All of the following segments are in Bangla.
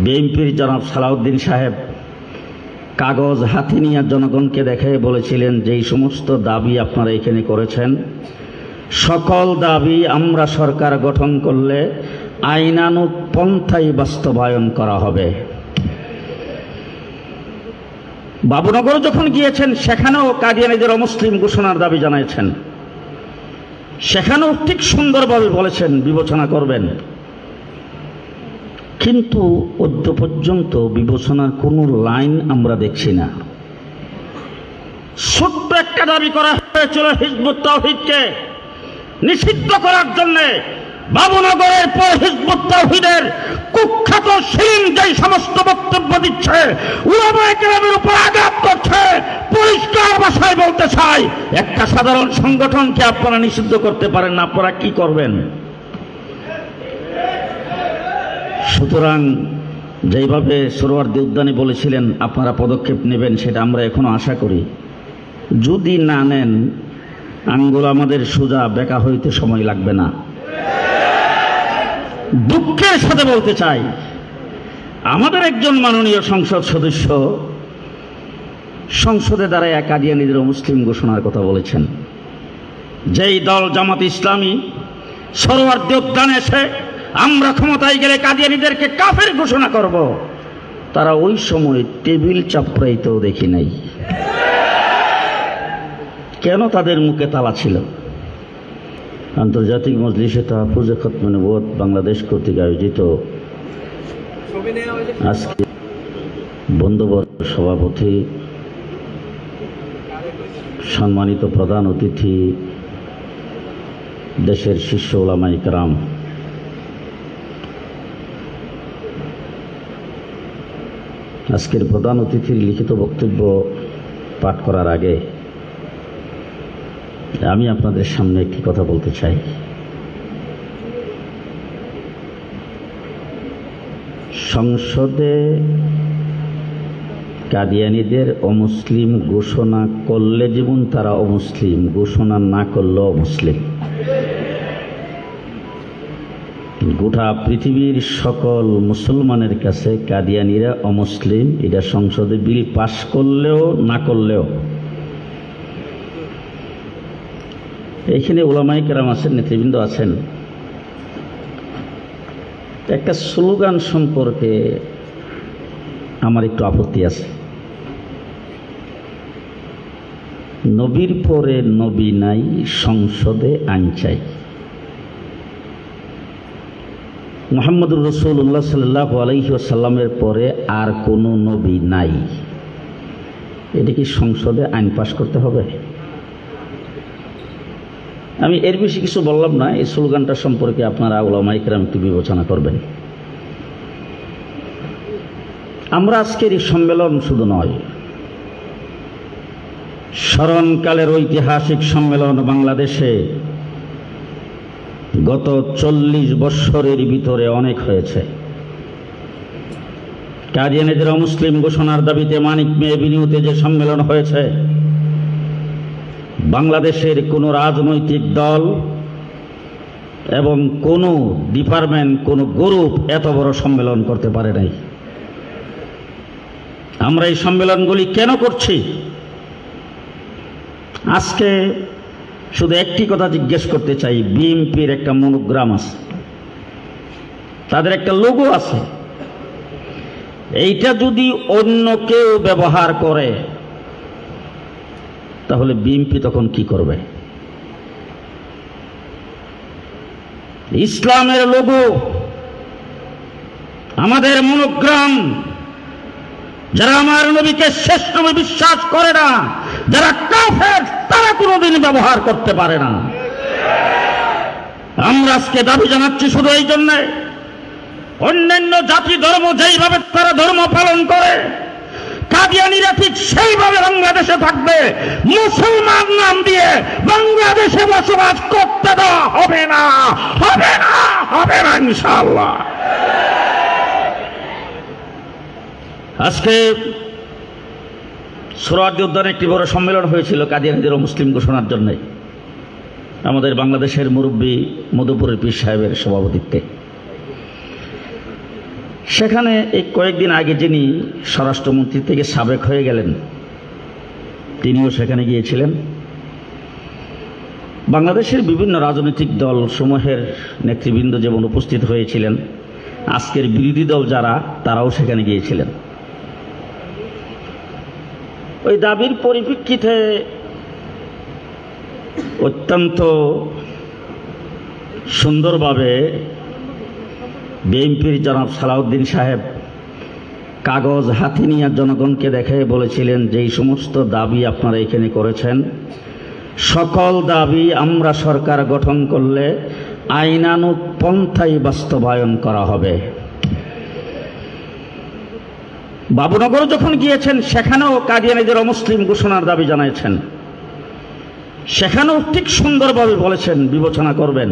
বিএনপির জনাব সালাউদ্দিন সাহেব কাগজ হাতে নিয়ে জনগণকে দেখে বলেছিলেন যে এই সমস্ত দাবি আপনারা এখানে করেছেন, সকল দাবি আমরা সরকার গঠন করলে আইনানুগ পন্থায় বাস্তবায়ন করা হবে। বাবুনগর যখন গিয়েছেন সেখানেও কাদিয়ানীদের অমুসলিম ঘোষণার দাবি জানিয়েছেন, সেখানেও ঠিক সুন্দরভাবে বলেছেন বিবেচনা করবেন, কিন্তু অদ্য পর্যন্ত বিবেচনার কোনো লাইন আমরা দেখছি না। ছোট্ট একটা দাবি করা হয়েছিল হিজবুত তাওহীদকে নিষিদ্ধ করার জন্য। বাবুনগরের পর হিজবুত তাওহীদের কুখ্যাত শিরিন যেই সমস্ত বক্তব্য দিচ্ছে, উলামায়ে কেরামের উপর আঘাত করছে, পরিষ্কার ভাষায় বলতে চাই, একটা সাধারণ সংগঠনকে আপনারা নিষিদ্ধ করতে পারেন না, আপনারা কি করবেন? সুতরাং যেইভাবে সোহরাওয়ার্দী উদ্যানে বলেছিলেন আপনারা পদক্ষেপ নেবেন, সেটা আমরা এখনো আশা করি। যদি না নেন, আঙ্গুল আমাদের সোজা বেঁকা হইতে সময় লাগবে না। দুঃখের সাথে বলতে চাই, আমাদের একজন মাননীয় সংসদ সদস্য সংসদে দাঁড়ায় কাদিয়ানীদের মুসলিম ঘোষণার কথা বলেছেন। যেই দল জামাত ইসলামী সোহরাওয়ার্দী উদ্যানে এসে আমরা ক্ষমতায় গেলে কাদিয়ানীদেরকে কাফের ঘোষণা করব, তারা ওই সময় টেবিল চাপড়াইতেও দেখি নাই। কেন তাদের মুখে তালা ছিল? আন্তর্জাতিক মজলিসে তাহফুজে খতমে নবুয়ত বাংলাদেশ কর্তৃক আয়োজিত আজকে বন্ধুবর্গ সভাপতি, সম্মানিত প্রধান অতিথি, দেশের শীর্ষ উলামায়ে কেরাম, আজকের প্রধান অতিথির লিখিত বক্তব্য পাঠ করার আগে আমি আপনাদের সামনে একটি কথা বলতে চাই। সংসদে কাদিয়ানীদের অমুসলিম ঘোষণা করলে যেমন তারা অমুসলিম, ঘোষণা না করলেও অমুসলিম। গোটা পৃথিবীর সকল মুসলমানের কাছে কাদিয়ানীরা অমুসলিম, এটা সংসদে বিল পাশ করলেও না করলেও। এইখানে উলামায়ে কেরাম আছেন, নেতৃবৃন্দ আছেন। একটা স্লোগান সম্পর্কে আমার একটু আপত্তি আছে। নবীর পরে নবী নাই, সংসদে আইন চাই। মুহাম্মদুর রাসূলুল্লাহ সাল্লাল্লাহু আলাইহি ওয়াসাল্লামের পরে আর কোনো নবী নাই, এটা কি সংসদে আইন পাশ করতে হবে? আমি এর বেশি কিছু বললাম না। এই স্লোগানটা সম্পর্কে আপনারা উলামায়ে কেরাম একটু বিবেচনা করবেন। আমরা আজকের এই সম্মেলন শুধু নয়, স্মরণকালের ঐতিহাসিক সম্মেলন বাংলাদেশে গত 40 বৎসরের ভিতরে অনেক হয়েছে। কাদিয়ানীদের মুসলিম ঘোষণার দাবিতে মানিক মে এভিনিউতে যে সম্মেলন হয়েছে, বাংলাদেশের কোনো রাজনৈতিক দল এবং কোনো ডিপার্টমেন্ট, কোনো গ্রুপ এত বড় সম্মেলন করতে পারে নাই। আমরা এই সম্মেলনগুলি কেন করছি? আজকে শুধু একটি কথা জিজ্ঞেস করতে চাই। বিএনপির একটা মনোগ্রাম আছে, তাদের একটা লোগো আছে, এইটা যদি অন্য কেউ ব্যবহার করে তাহলে বিএনপি তখন কি করবে? ইসলামের লোগো, আমাদের মনোগ্রাম, যারা আমার নবীকে শেষ নবী বিশ্বাস করে না, যারা কাফের, তারা কোনোদিন ব্যবহার করতে পারে না। আমরা আজকে দাবি জানাচ্ছি শুধু এই জন্য, অন্যান্য জাতি ধর্ম যেইভাবে তারা ধর্ম পালন করে, কাদিয়ানীরা ঠিক সেইভাবে বাংলাদেশে থাকবে। মুসলমান নাম দিয়ে বাংলাদেশে বসবাস করতে দেওয়া হবে না, হবে না, হবে না ইনশাআল্লাহ। আজকে সোহরাওয়ার্দী উদ্যানে একটি বড় সম্মেলন হয়েছিল কাদিয়ানীদের মুসলিম ঘোষণার জন্য, আমাদের বাংলাদেশের মুরব্বী মধুপুরের পীর সাহেবের সভাপতিত্বে। সেখানে এই কয়েকদিন আগে যিনি স্বরাষ্ট্রমন্ত্রী থেকে সাবেক হয়ে গেলেন, তিনিও সেখানে গিয়েছিলেন। বাংলাদেশের বিভিন্ন রাজনৈতিক দল সমূহের নেতৃবৃন্দ যেমন উপস্থিত হয়েছিলেন, আজকের বিরোধী দল যারা, তারাও সেখানে গিয়েছিলেন। ওই দাবির পরিপ্রেক্ষিতে অত্যন্ত সুন্দরভাবে বিএনপির জনাব সালাউদ্দিন সাহেব কাগজ হাতে নিয়ে জনগণকে দেখে বলেছিলেন, যেই সমস্ত দাবি আপনারা এখানে করেছেন, সকল দাবি আমরা সরকার গঠন করলে আইনানুগ পন্থায় বাস্তবায়ন করা হবে। বাবুনগর যখন গিয়েছেন, সেখানেও কাদিয়ানীদের অমুসলিম ঘোষণার দাবি জানিয়েছেন, সেখানেও ঠিক সুন্দরভাবে বলেছেন বিবেচনা করবেন।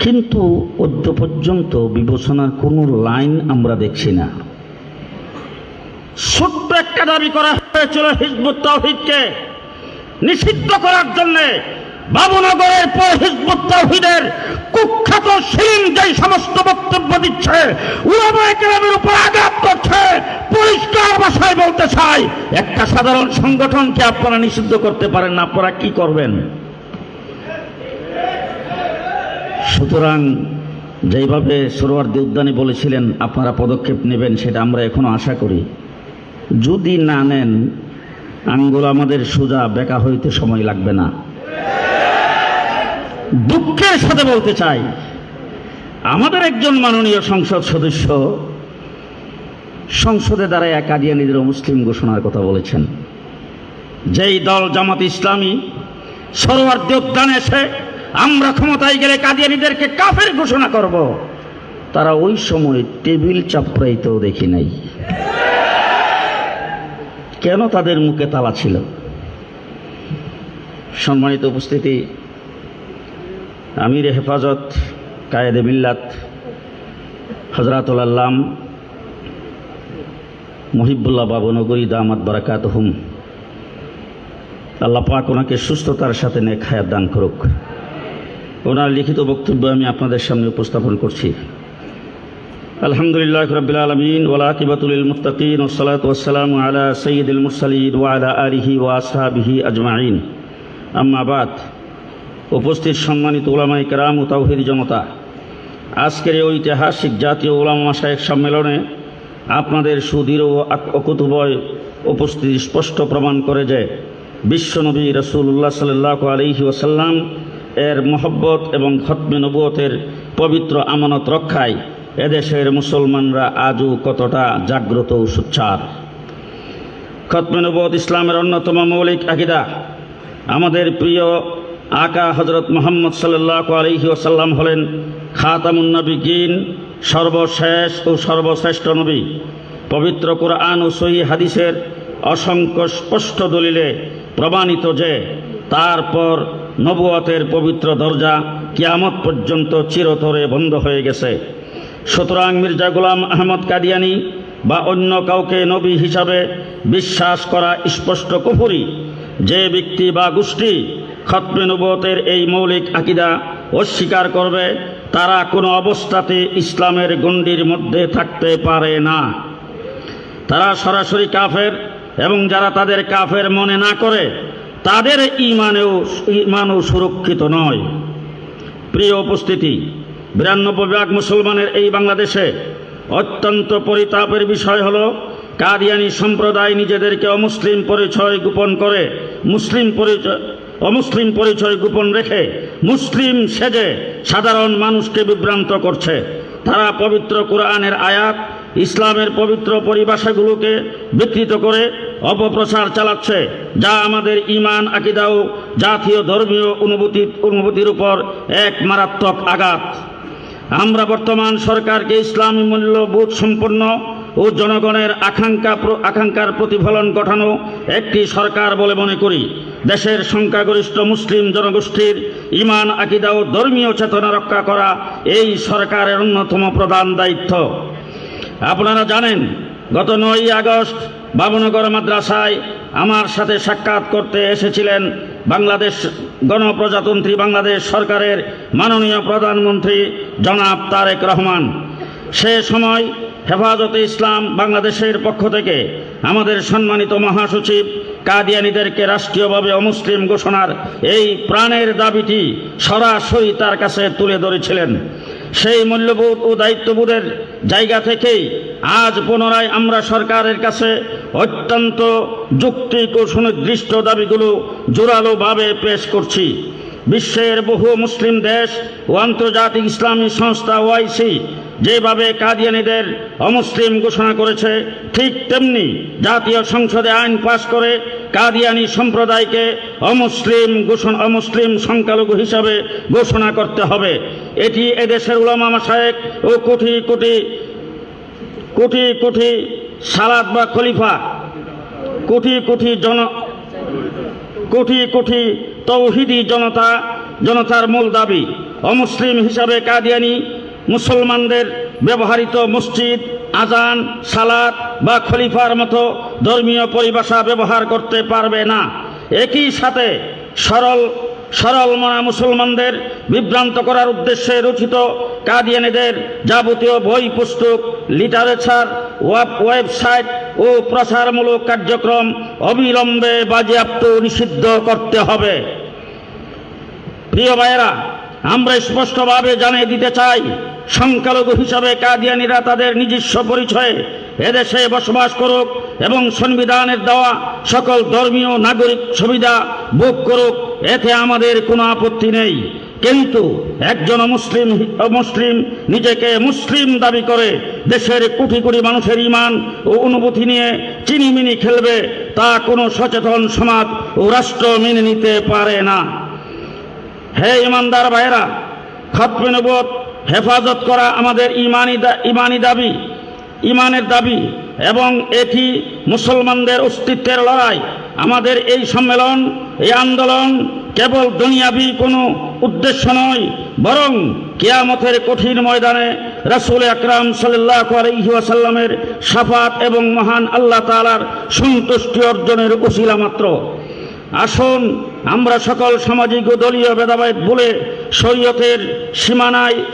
কিন্তু অদ্য পর্যন্ত বিবেচনার কোনো লাইন আমরা দেখছি না। ছোট্ট একটা দাবি করা হয়েছিল হিজবুত তাওহীদকে নিষিদ্ধ করার জন্যে। বাবুনগরের পর হিজবুত তাওহীদের কুখ্যাত শিরিন যেই সমস্ত বক্তব্য দিচ্ছে, উলামায়ে কেরামের উপর আঘাত করছে, পরিষ্কার ভাষায় বলতে চাই, একটা সাধারণ সংগঠনকে আপনারা নিষিদ্ধ করতে পারেন না, আপনারা কি করবেন? সুতরাং যেইভাবে সোহরাওয়ার্দী উদ্যানে বলেছিলেন আপনারা পদক্ষেপ নেবেন, সেটা আমরা এখনো আশা করি। যদি না নেন, আঙ্গুল আমাদের সোজা বেঁকা হইতে সময় লাগবে না। দুঃখের সাথে বলতে চাই, আমাদের একজন মাননীয় সংসদ সদস্য সংসদে দাঁড়ায় কাদিয়ানীদের মুসলিম ঘোষণার কথা বলেছেন। যেই দল জামাত ইসলামী সোহরাওয়ার্দী উদ্যানে এসে আমরা ক্ষমতায় গেলে কাদিয়ানীদেরকে কাফের ঘোষণা করব, তারা ওই সময় টেবিল চাপড়াইতেও দেখি নাই। কেন তাদের মুখে তালা ছিল? সম্মানিত উপস্থিতি, আমির হেফাজত কায়েদে মিল্লাত হযরতুল আল্লাম মুহিবুল্লাহ বাবুনগরী দামাত বারাকাতুহুম, আল্লাহ পাক ওনাকে সুস্থতার সাথে নেক হায়াত দান করুক। ওনার লিখিত বক্তব্য আমি আপনাদের সামনে উপস্থাপন করছি। আলহামদুলিল্লাহ রাব্বিল আলামিন ওয়াল আকিবাতুল লিল মুত্তাকিন ওয়াসসালাতু ওয়াসসালামু আলা সাইয়্যিদিল মুরসালিন ওয়া আলা আলিহি ওয়া আসহাবিহি আজমাইন। আম্মা বাদ। উপস্থিত সম্মানিত উলামায়ে কেরাম ও তাওহীদি জনতা, আজকের এই ঐতিহাসিক জাতীয় উলামা মাশায়েখ সম্মেলনে আপনাদের সুদৃঢ় ও অকুতোভয় উপস্থিতি স্পষ্ট প্রমাণ করে যে বিশ্বনবী রাসূলুল্লাহ সাল্লাল্লাহু আলাইহি ওয়াসাল্লাম এর মহব্বত এবং খতমে নবুয়তের পবিত্র আমানত রক্ষায় এদেশের মুসলমানরা আজও কতটা জাগ্রত ও সোচ্চার। খতমে নবুয়ত ইসলামের অন্যতম মৌলিক আকীদা। আমাদের প্রিয় আকা হযরত মুহাম্মদ সাল্লাল্লাহু আলাইহি ওয়াসাল্লাম হলেন খাতামুন নবিয়্যিন, সর্বশেষ ও সর্বশ্রেষ্ঠ নবী। পবিত্র কুরআন ও সহিহ হাদিসের অসংখ্য স্পষ্ট দলিলে প্রমাণিত যে তারপর নবুয়তের পবিত্র দরজা কিয়ামত পর্যন্ত চিরতরে বন্ধ হয়ে গেছে। সুতরাং মির্জা গোলাম আহমদ কাদিয়ানী বা অন্য কাউকে নবী হিসাবে বিশ্বাস করা স্পষ্ট কুফরি। যে ব্যক্তি বা গোষ্ঠী খতমে নবুয়তের এই মৌলিক আকীদা অস্বীকার করবে, তারা কোনো অবস্থাতে ইসলামের গণ্ডির মধ্যে থাকতে পারে না। তারা সরাসরি কাফের, এবং যারা তাদের কাফের মনে না করে, তাদের ঈমানও সুরক্ষিত নয়। প্রিয় উপস্থিতি, 92% মুসলমানের এই বাংলাদেশে অত্যন্ত পরিতাপের বিষয় হলো কাদিয়ানী সম্প্রদায় নিজেদেরকে অমুসলিম পরিচয় গোপন করে, অমুসলিম পরিচয় গোপন রেখে মুসলিম সেজে সাধারণ মানুষকে বিভ্রান্ত করছে। তারা পবিত্র কোরআনের আয়াত, ইসলামের পবিত্র পরিভাষাগুলোকে বিকৃত করে অপপ্রচার চালাচ্ছে, যা আমাদের ঈমান, আকীদা ও জাতীয় ধর্মীয় অনুভূতির উপর এক মারাত্মক আঘাত। আমরা বর্তমান সরকারকে ইসলামী মূল্যবোধ সম্পন্ন ও জনগণের আকাঙ্ক্ষার প্রতিফলন ঘটানো একটি সরকার বলে মনে করি। দেশের সংখ্যাগরিষ্ঠ মুসলিম জনগোষ্ঠীর ঈমান, আকীদা ও ধর্মীয় চেতনা রক্ষা করা এই সরকারের অন্যতম প্রধান দায়িত্ব। আপনারা জানেন, গত 9ই আগস্ট বাবুনগর মাদ্রাসায় আমার সাথে সাক্ষাৎ করতে এসেছিলেন বাংলাদেশ গণপ্রজাতন্ত্রী বাংলাদেশ সরকারের মাননীয় প্রধানমন্ত্রী জনাব তারেক রহমান। সে সময় হেফাজতে ইসলাম বাংলাদেশের পক্ষ থেকে আমাদের সম্মানিত মহাসচিব কাদিয়ানীদেরকে রাষ্ট্রীয়ভাবে অমুসলিম ঘোষণার এই প্রাণের দাবিটি সরাসরি তার কাছে তুলে ধরেছিলেন। সেই মূল্যবোধ ও দায়িত্ববোধের জায়গা থেকেই আজ পুনরায় আমরা সরকারের কাছে অত্যন্ত যৌক্তিক ও সুনির্দিষ্ট দাবিগুলো জোরালোভাবে পেশ করছি। বিশ্বের বহু মুসলিম দেশ ও আন্তর্জাতিক ইসলামী সংস্থা ওআইসি যেভাবে কাদিয়ানীদের অমুসলিম ঘোষণা করেছে, ঠিক তেমনি জাতীয় সংসদে আইন পাশ করে কাদিয়ানী সম্প্রদায়কে অমুসলিম সংখ্যালঘু হিসাবে ঘোষণা করতে হবে। এটি এদেশের উলামা মাশায়েখ ও কোটি কোটি সালাত বা খলিফা, কোটি কোটি তৌহিদি জনতার মূল দাবি। অমুসলিম হিসাবে কাদিয়ানী মুসলমানদের ব্যবহৃত মসজিদ, আজান, সালাত বা খলিফার মতো ধর্মীয় পরিভাষা ব্যবহার করতে পারবে না। একই সাথে সরল মনা মুসলমানদের বিভ্রান্ত করার উদ্দেশ্যে রচিত কাদিয়ানীদের যাবতীয় বই, পুস্তক, লিটারেচার, ওয়েবসাইট ও প্রচারমূলক কার্যক্রম অবিলম্বে বাজেয়াপ্ত নিষিদ্ধ করতে হবে। প্রিয় ভাইয়েরা, আমরা স্পষ্টভাবে জানিয়ে দিতে চাই, সংখ্যালঘু হিসাবে কাদিয়ানীরা তাদের নিজস্ব পরিচয়ে এদেশে বসবাস করুক এবং সংবিধানের দেওয়া সকল ধর্মীয় নাগরিক সুবিধা ভোগ করুক, এতে আমাদের কোনো আপত্তি নেই। কিন্তু একজন মুসলিম নিজেকে মুসলিম দাবি করে দেশের কোটি কোটি মানুষের ঈমান ও অনুভূতি নিয়ে চিনিমিনি খেলবে, তা কোনো সচেতন সমাজ ও রাষ্ট্র মেনে নিতে পারে না। হে ইমানদার ভাইয়েরা, খতমে নবুয়ত হেফাজত করা আমাদের ইমানের দাবি এবং এটি মুসলমানদের অস্তিত্বের লড়াই। আমাদের এই সম্মেলন, এই আন্দোলন কেবল দুনিয়াবি কোনো উদ্দেশ্য নয়, বরং কিয়ামতের কঠিন ময়দানে রাসূল আকরাম সাল্লাল্লাহু আলাইহি ওয়াসাল্লামের শাফাত এবং মহান আল্লাহ তাআলার সন্তুষ্টি অর্জনের উসিলা মাত্র। আসুন আমরা সকল সামাজিক ও দলীয় ভেদাভেদ ভুলে শরীয়তের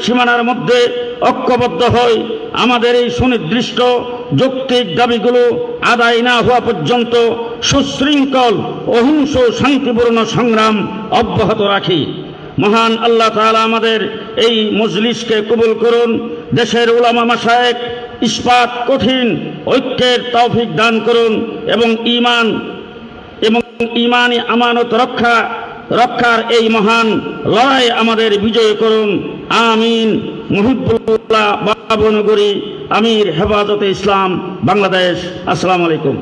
সীমানার মধ্যে ঐক্যবদ্ধ হই। আমাদের এই সুনির্দিষ্ট যৌক্তিক দাবিগুলো আদায় না হওয়া পর্যন্ত সুশৃঙ্খল অহিংস শান্তিপূর্ণ সংগ্রাম অব্যাহত রাখি। মহান আল্লাহ তাআলা আমাদের এই মজলিসকে কবুল করুন। দেশের উলামা মাশায়েখ ইস্পাত কঠিন ঐক্যের তৌফিক দান করুন এবং ঈমানি আমানত রক্ষার এই মহান লড়াই আমাদের বিজয় করুন। আমিন। মুহিবুল্লাহ বাবনগরী, আমির হেফাজতে ইসলাম বাংলাদেশ। আসসালামু আলাইকুম।